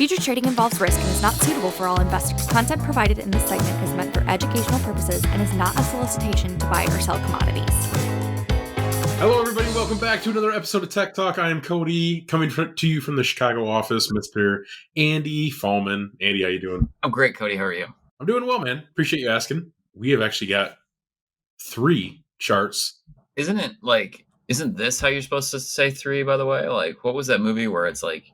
Futures trading involves risk and is not suitable for all investors. Content provided in this segment is meant for educational purposes and is not a solicitation to buy or sell commodities. Hello, everybody. Welcome back to another episode of Tech Talk. I am Cody, coming to you from the Chicago office, Mr. Andy Fallman. Andy, how you doing? I'm great, Cody. How are you? I'm doing well, man. Appreciate you asking. We have actually got 3 charts. Isn't this how you're supposed to say 3, by the way? Like, what was that movie where it's like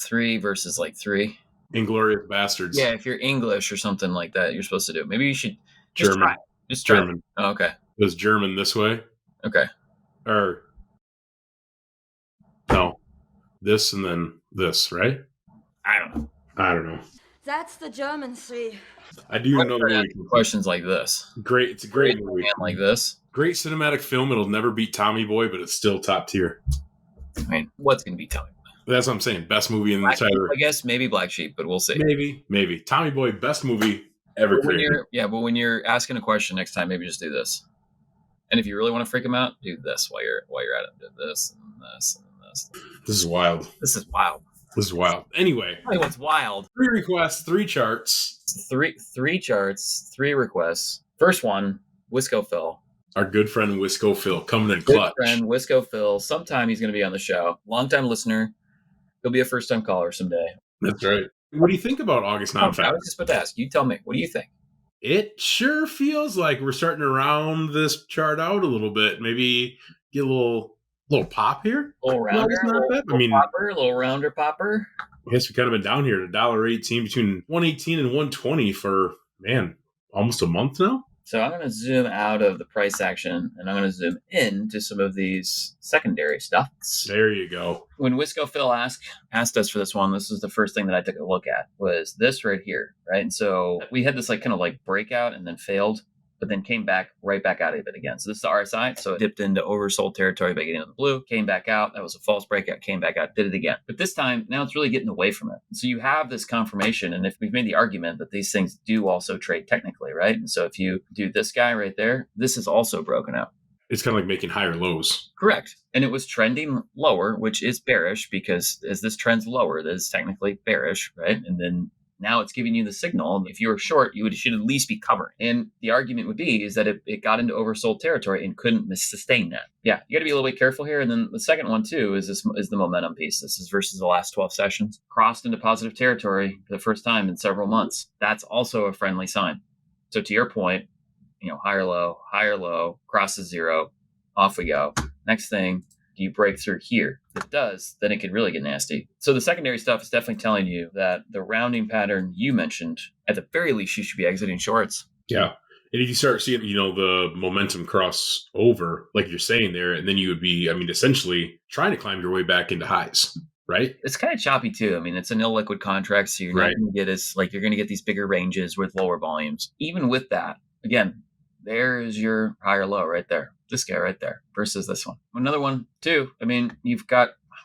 3 versus like 3? Inglourious Bastards. Yeah, if you're English or something like that, you're supposed to do it. Maybe you should German. Just try. German. Oh, okay. It was German this way. Okay. Or, no, this and then this, right? I don't know. That's the German 3. I do know the movie. Questions like this. Great. It's a great movie. Like this. Great cinematic film. It'll never beat Tommy Boy, but it's still top tier. I mean, what's going to be Tommy Boy? That's what I'm saying. Best movie in the entire. I guess maybe Black Sheep, but we'll see. Maybe. Tommy Boy, best movie ever created. But when you're asking a question next time, maybe just do this. And if you really want to freak him out, do this while you're at it. Do this and this and this. This is wild. Anyway. Tell me what's wild. 3 requests, 3 charts. 3 charts, 3 requests. First one, Wisco Phil. Our good friend Wisco Phil coming in clutch. Good friend Wisco Phil. Sometime he's going to be on the show. Long-time listener. He'll be a first-time caller someday. That's right. What do you think about August non-fat? I was just about to ask. You tell me. What do you think? It sure feels like we're starting to round this chart out a little bit. Maybe get a little pop here. A little rounder, little rounder popper. I guess we kind of been down here at $1.18 between 118 and 120 for, almost a month now. So I'm going to zoom out of the price action and I'm going to zoom in to some of these secondary stuffs. There you go. When Wisco Phil asked us for this one, this was the first thing that I took a look at was this right here, right? And so we had this kind of breakout and then failed, but then came back right back out of it again. So this is the RSI. So it dipped into oversold territory by getting into the blue, came back out. That was a false breakout, came back out, did it again. But this time, now it's really getting away from it. So you have this confirmation. And if we've made the argument that these things do also trade technically, right? And so if you do this guy right there, this is also broken out. It's kind of like making higher lows. Correct. And it was trending lower, which is bearish because as this trends lower, that is technically bearish, right? And then now it's giving you the signal. If you were short, you should at least be covering. And the argument would be is that it got into oversold territory and couldn't sustain that. Yeah, you got to be a little bit careful here. And then the second one too is the momentum piece. This is versus the last 12 sessions. Crossed into positive territory for the first time in several months. That's also a friendly sign. So to your point, higher low, crosses zero, off we go. Next thing, do you break through here? If it does, then it could really get nasty. So the secondary stuff is definitely telling you that the rounding pattern you mentioned, at the very least, you should be exiting shorts. Yeah. And if you start seeing, the momentum cross over, like you're saying there, and then you would be, essentially trying to climb your way back into highs, right? It's kind of choppy too. It's an illiquid contract, so you're not going to get you're going to get these bigger ranges with lower volumes. Even with that, again, there's your higher low right there. This guy right there versus this one. Another one too.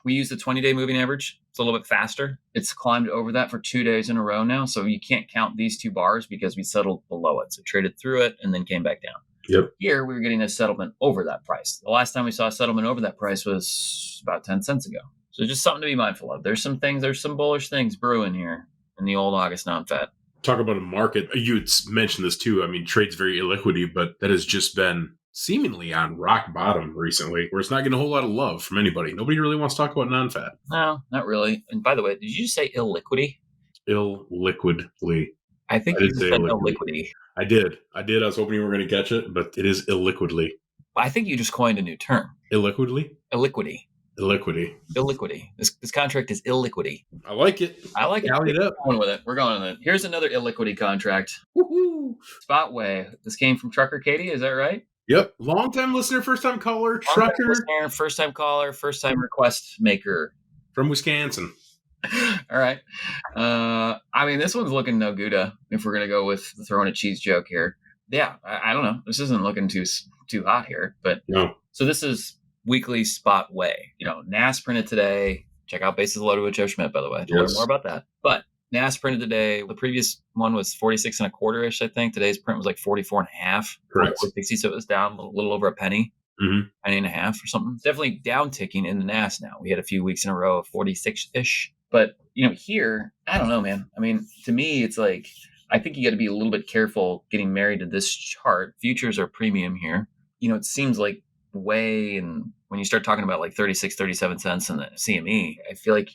We use the 20-day moving average. It's a little bit faster. It's climbed over that for 2 days in a row now. So you can't count these 2 bars because we settled below it. So traded through it and then came back down. Yep. Here we were getting a settlement over that price. The last time we saw a settlement over that price was about 10 cents ago. So just something to be mindful of. There's some bullish things brewing here in the old August non-fat. Talk about a market. You had mentioned this too. Trade's very illiquity, but that has just been seemingly on rock bottom recently, where it's not getting a whole lot of love from anybody. Nobody really wants to talk about non-fat. No, not really. And by the way, did you just say illiquity? Illiquidly. I think you said illiquidity. I did. I was hoping you were going to catch it, but it is illiquidly. I think you just coined a new term. Illiquidly? Illiquity. This contract is illiquity. I like it. Tally it up. We're going with it. Here's another illiquity contract. Woohoo! Spotway. This came from Trucker Katie. Is that right? Yep. Long-time listener, first-time caller, trucker. First-time caller, first-time request maker. From Wisconsin. All right. This one's looking no Gouda, if we're going to go with throwing a cheese joke here. Yeah, I don't know. This isn't looking too hot here. But no. So this is weekly spot way. NAS printed today. Check out Bases Loaded with Joe Schmidt, by the way. To learn more about that. But NAS printed today. The previous one was 46 and a quarter-ish, I think. Today's print was like 44 and a half. Correct. 60, so it was down a little over a penny. Mm-hmm. Penny and a half or something. Definitely down ticking in the NAS now. We had a few weeks in a row of 46-ish. But, here, I don't know, man. I mean, to me, it's like, I think you got to be a little bit careful getting married to this chart. Futures are premium here. It seems like way, and when you start talking about like 36, 37 cents in the CME, I feel like,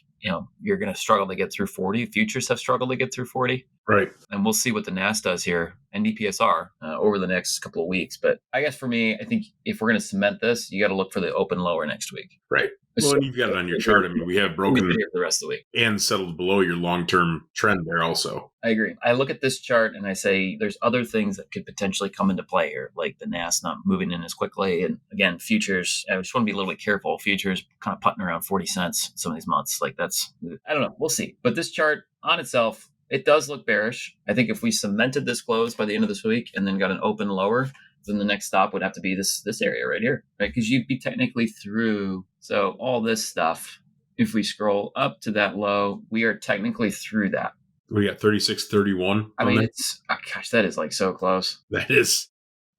you're going to struggle to get through 40. Futures have struggled to get through 40. Right. And we'll see what the NAS does here, NDPSR, over the next couple of weeks. But I guess for me, I think if we're going to cement this, you got to look for the open lower next week. Right. Well, and you've got it on your chart. I mean, we have broken the rest of the week and settled below your long-term trend there also. I agree. I look at this chart and I say there's other things that could potentially come into play here, like the NAS not moving in as quickly. And again, futures, I just want to be a little bit careful. Futures kind of putting around 40 cents some of these months. Like that's, I don't know. We'll see. But this chart on itself, it does look bearish. I think if we cemented this close by the end of this week and then got an open lower, then the next stop would have to be this area right here, right? Because you'd be technically through. So all this stuff, if we scroll up to that low, we are technically through that. We got 36.31. I mean, gosh, that is like so close. That is.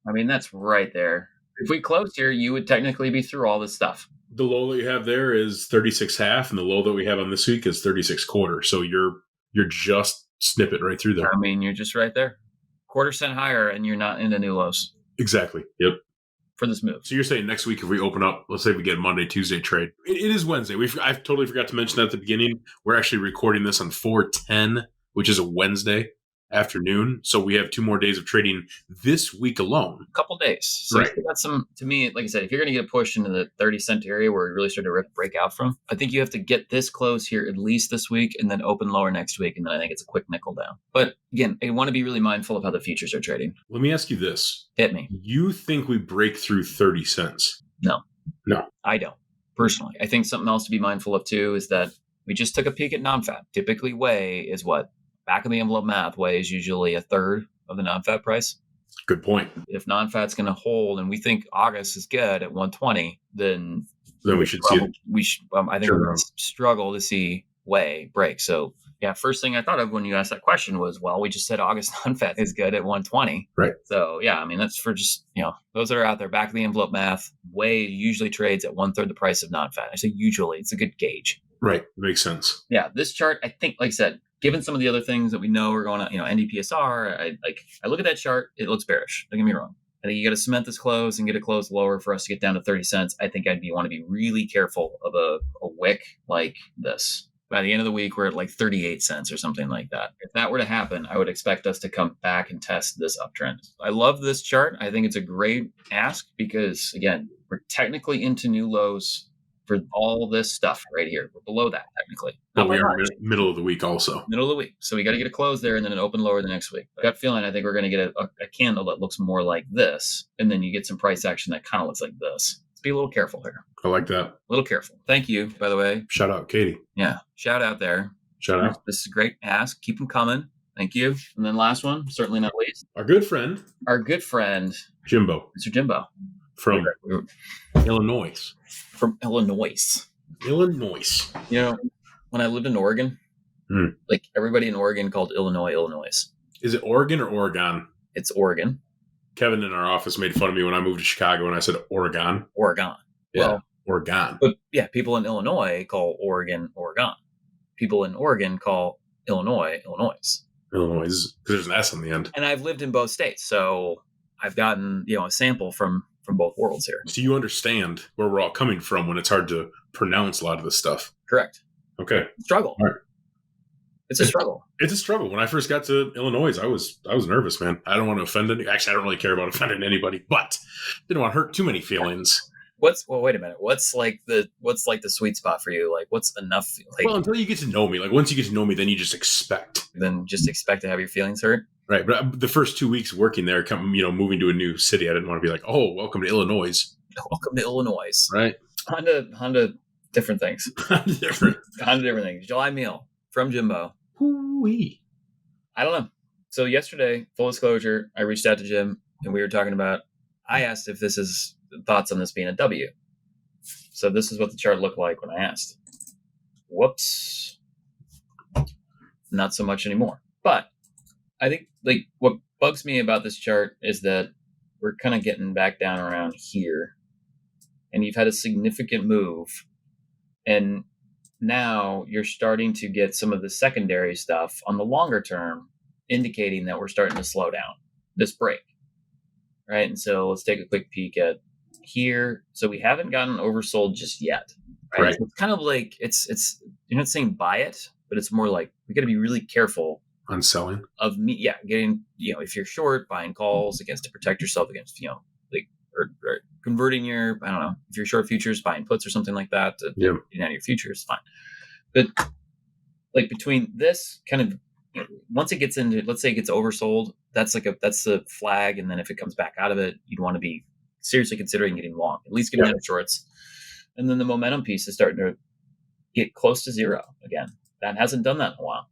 I mean, that's right there. If we closed here, you would technically be through all this stuff. The low that you have there is 36.5, and the low that we have on this week is 36.25. So you're just snip it right through there. I mean, you're just right there. Quarter cent higher, and you're not into new lows. Exactly. Yep. For this move. So you're saying next week if we open up, let's say we get a Monday, Tuesday trade. It is Wednesday. I totally forgot to mention that at the beginning. We're actually recording this on 4/10, which is a Wednesday afternoon. So we have 2 more days of trading this week alone. A couple days. So right. That's to me, like I said, if you're going to get a push into the 30 cent area where we really start to break out from, I think you have to get this close here at least this week and then open lower next week. And then I think it's a quick nickel down. But again, I want to be really mindful of how the futures are trading. Let me ask you this. Hit me. You think we break through 30 cents? No. No. I don't, personally. I think something else to be mindful of too is that we just took a peek at non-fat. Typically, whey is what? Back of the envelope math, whey is usually a third of the non-fat price. Good point. If non-fat's going to hold, and we think August is good at 120, then we should see it. I think we're going to struggle to see whey break. So, yeah, first thing I thought of when you asked that question was, well, we just said August non-fat is good at 120. Right. So, yeah, I mean, that's for just, those that are out there, back of the envelope math, whey usually trades at 1/3 the price of non-fat. I say usually, it's a good gauge. Right. Makes sense. Yeah, this chart, I think, like I said, given some of the other things that we know are going on, NDPSR, I look at that chart, it looks bearish. Don't get me wrong. I think you got to cement this close and get it closed lower for us to get down to 30 cents. I think want to be really careful of a wick like this. By the end of the week, we're at like 38 cents or something like that. If that were to happen, I would expect us to come back and test this uptrend. I love this chart. I think it's a great ask because, again, we're technically into new lows for all this stuff right here. We're below that technically. But we are middle of the week also. Middle of the week. So we got to get a close there and then an open lower the next week. Gut feeling, I think we're going to get a candle that looks more like this. And then you get some price action that kind of looks like this. Let's be a little careful here. I like that. A little careful. Thank you, by the way. Shout out, Katie. Yeah. Shout out there. Shout out. This is a great ask. Keep them coming. Thank you. And then last one, certainly not least. Our good friend, Jimbo. Mr. Jimbo. From Illinois. From Illinois. Illinois. When I lived in Oregon, like everybody in Oregon called Illinois. Is it Oregon or Oregon? It's Oregon. Kevin in our office made fun of me when I moved to Chicago and I said Oregon. Oregon. Yeah, well, Oregon. But yeah, people in Illinois call Oregon. People in Oregon call Illinois. Illinois, because there's an S on the end. And I've lived in both states, so I've gotten a sample from both worlds here. So you understand where we're all coming from when it's hard to pronounce a lot of this stuff. Correct. Okay. Struggle. All right. It's a struggle. It's a struggle. When I first got to Illinois, I was nervous, man. I don't want to offend any. Actually, I don't really care about offending anybody, but didn't want to hurt too many feelings. Wait a minute. What's like the sweet spot for you? Like, what's enough? Like, well, until you get to know me. Like, once you get to know me, then you just expect. Then just expect to have your feelings hurt. Right. But the first 2 weeks working there, moving to a new city, I didn't want to be like, oh, welcome to Illinois. Welcome to Illinois. Right. Honda different things. Honda different things. July meal from Jimbo. Hoo-wee. I don't know. So yesterday, full disclosure, I reached out to Jim and we were talking about, I asked if this is thoughts on this being a W. So this is what the chart looked like when I asked. Whoops. Not so much anymore. But I think like what bugs me about this chart is that we're kind of getting back down around here and you've had a significant move and now you're starting to get some of the secondary stuff on the longer term, indicating that we're starting to slow down this break. Right. And so let's take a quick peek at here. So we haven't gotten oversold just yet. Right. So it's kind of like it's you're not saying buy it, but it's more like we got to be really careful on selling of me. Yeah. Getting, if you're short, buying calls against to protect yourself against, like, or converting your, I don't know, if you're short futures, buying puts or something like that, getting out of your futures, fine. But like between this kind of, once it gets into, let's say it gets oversold, that's the flag. And then if it comes back out of it, you'd want to be seriously considering getting long, at least getting out of shorts. And then the momentum piece is starting to get close to zero again. That hasn't done that in a while.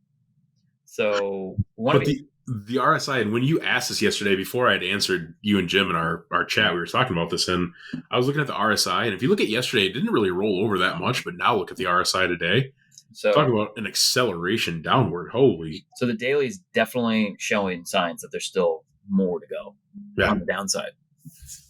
So, the RSI, and when you asked us yesterday, before I had answered you and Jim in our chat, we were talking about this, and I was looking at the RSI, and if you look at yesterday, it didn't really roll over that much, but now look at the RSI today. So talk about an acceleration downward. Holy. So the daily is definitely showing signs that there's still more to go on the downside.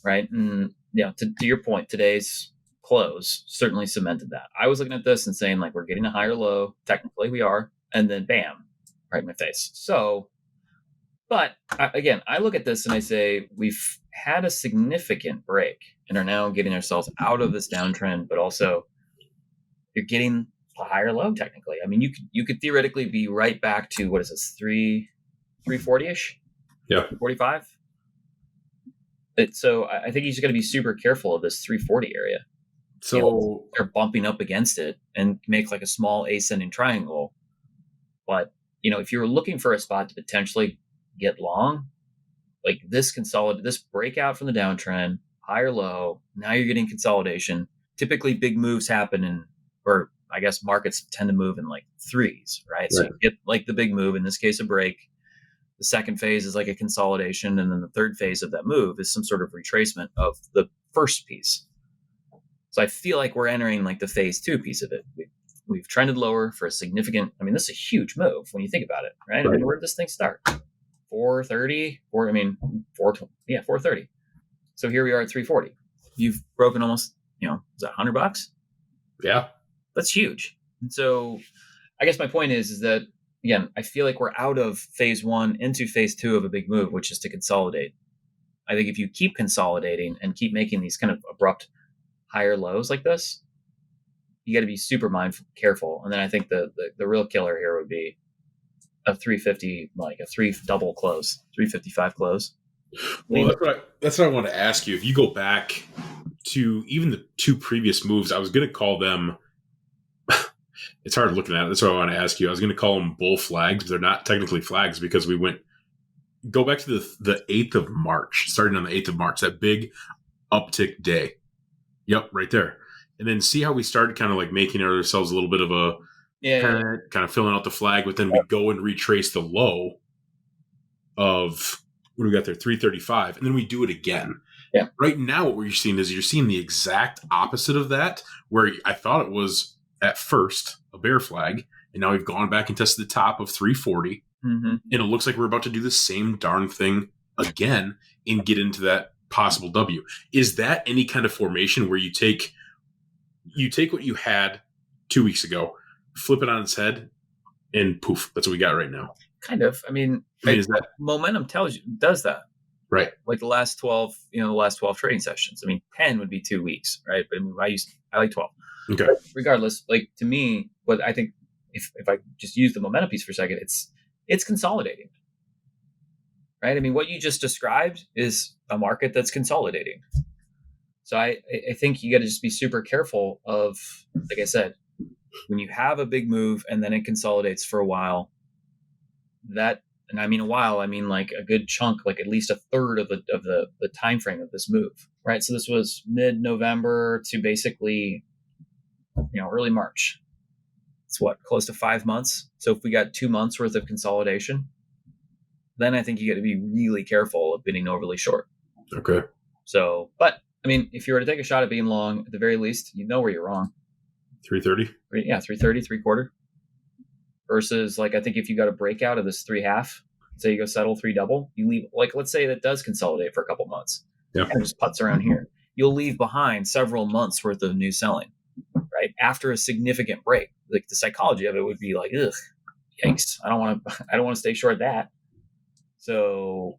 Right. And to your point, today's close certainly cemented that. I was looking at this and saying, like, we're getting a higher low. Technically we are. And then bam, right in my face. So, but again, I look at this and I say, we've had a significant break and are now getting ourselves out of this downtrend, but also you're getting a higher low technically. I mean, you could theoretically be right back to, what is this, 340-ish? Yeah. 45? So I think you just got to be super careful of this 340 area. So they're bumping up against it and make like a small ascending triangle. But, if you're looking for a spot to potentially get long, like this breakout from the downtrend, higher low, now you're getting consolidation. Typically big moves happen or I guess markets tend to move in like threes, right? So you get like the big move, in this case, a break. The second phase is like a consolidation. And then the third phase of that move is some sort of retracement of the first piece. So I feel like we're entering like the phase 2 piece of it. We've trended lower for a significant, this is a huge move when you think about it, right? Where did this thing start? 430, 430. So here we are at 340. You've broken almost, is that $100? Yeah. That's huge. And so I guess my point is that, again, I feel like we're out of phase 1 into phase 2 of a big move, which is to consolidate. I think if you keep consolidating and keep making these kind of abrupt higher lows like this, you got to be super mindful, careful. And then I think the real killer here would be a 350, like a 3 double close, 355 close. Well, that's what I want to ask you. If you go back to even the 2 previous moves, I was going to call them, it's hard looking at it. That's what I want to ask you. I was going to call them bull flags, but they're not technically flags because go back to the 8th of March, starting on the 8th of March, that big uptick day. Yep, right there. And then see how we started kind of like making ourselves a little bit of a kind of filling out the flag, but then we go and retrace the low of, what do we got there, 335, and then we do it again. Yeah. Right now what you're seeing is you're seeing the exact opposite of that, where I thought it was at first a bear flag, and now we've gone back and tested the top of 340, and it looks like we're about to do the same darn thing again and get into that possible W. Is that any kind of formation where you take what you had 2 weeks ago, flip it on its head, and poof, that's what we got right now? Kind of. Is that momentum does that, right? Like the last 12, the last 12 trading sessions. 10 would be 2 weeks, right? But I like 12. Okay. But regardless, like to me, what I think, if I just use the momentum piece for a second, it's consolidating, right? What you just described is a market that's consolidating. So I think you got to just be super careful of, like I said, when you have a big move and then it consolidates for a while, and a while, like a good chunk, like at least a third of the time frame of this move, right? So this was mid-November to basically, early March. It's close to 5 months. So if we got 2 months worth of consolidation, then I think you got to be really careful of being overly short. Okay. So, but if you were to take a shot at being long, at the very least, you know where you're wrong. 330? Yeah, 330, 3/4. Versus, I think if you got a breakout of this 3.5, say you go settle 3 double, you leave, let's say that does consolidate for a couple months. Yeah. And just putts around here. You'll leave behind several months worth of new selling, right? After a significant break. like the psychology of it would be like, ugh, yikes! I don't want to stay short that. So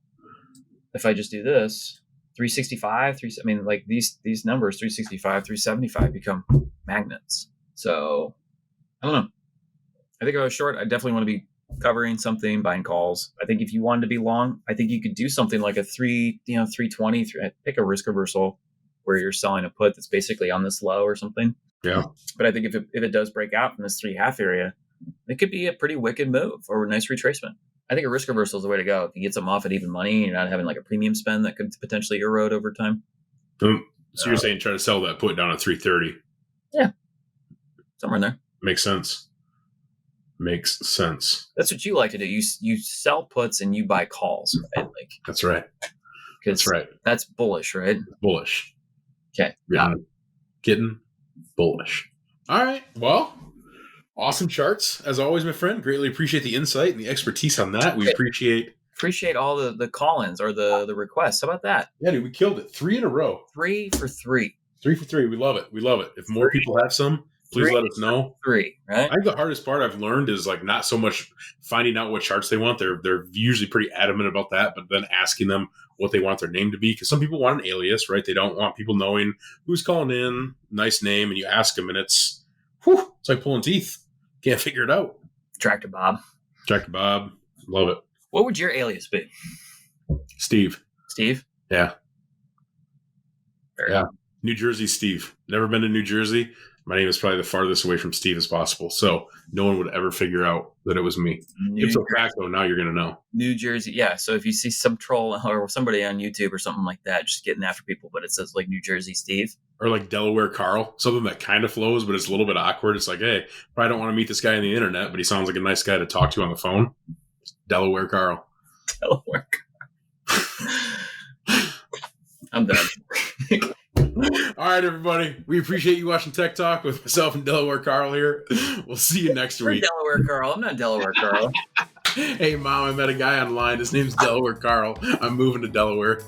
if I just do this, 365, like these numbers, 365, 375 become magnets. So I don't know. I think if I was short, I definitely want to be covering something, buying calls. I think if you wanted to be long, I think you could do something like a 320, pick a risk reversal where you're selling a put that's basically on this low or something. Yeah. But I think if it does break out from this 3.5 area, it could be a pretty wicked move or a nice retracement. I think a risk reversal is the way to go. If you get something off at even money, and you're not having like a premium spend that could potentially erode over time. So you're saying try to sell that put down at 330? Yeah. Somewhere in there. Makes sense. That's what you like to do. You sell puts and you buy calls, right? Like that's right. That's right. That's bullish, right? Bullish. Okay. Getting bullish. All right. Well, awesome charts as always, my friend. Greatly appreciate the insight and the expertise on that. We appreciate all the call-ins or the requests. How about that? Yeah, dude, we killed it. 3 in a row. 3 for 3. 3 for 3. We love it. If more people have some, please let us know. 3, right? I think the hardest part I've learned is like not so much finding out what charts they want. They're usually pretty adamant about that, but then asking them what they want their name to be, because some people want an alias, right? They don't want people knowing who's calling in, nice name, and you ask them, and it's like pulling teeth. Can't figure it out. Tractor Bob. Love it. What would your alias be? Steve? Yeah. Very New Jersey Steve. Never been to New Jersey. My name is probably the farthest away from Steve as possible, so no one would ever figure out that it was me. It's a fact, though. Now you're going to know. New Jersey, yeah. So if you see some troll or somebody on YouTube or something like that, just getting after people, but it says like New Jersey Steve. Or like Delaware Carl, something that kind of flows, but it's a little bit awkward. It's like, hey, probably don't want to meet this guy on the internet, but he sounds like a nice guy to talk to on the phone. Delaware Carl. I'm done. All right, everybody. We appreciate you watching Tech Talk with myself and Delaware Carl here. We'll see you next week. Delaware Carl. I'm not Delaware Carl. Hey, Mom, I met a guy online. His name's Delaware Carl. I'm moving to Delaware.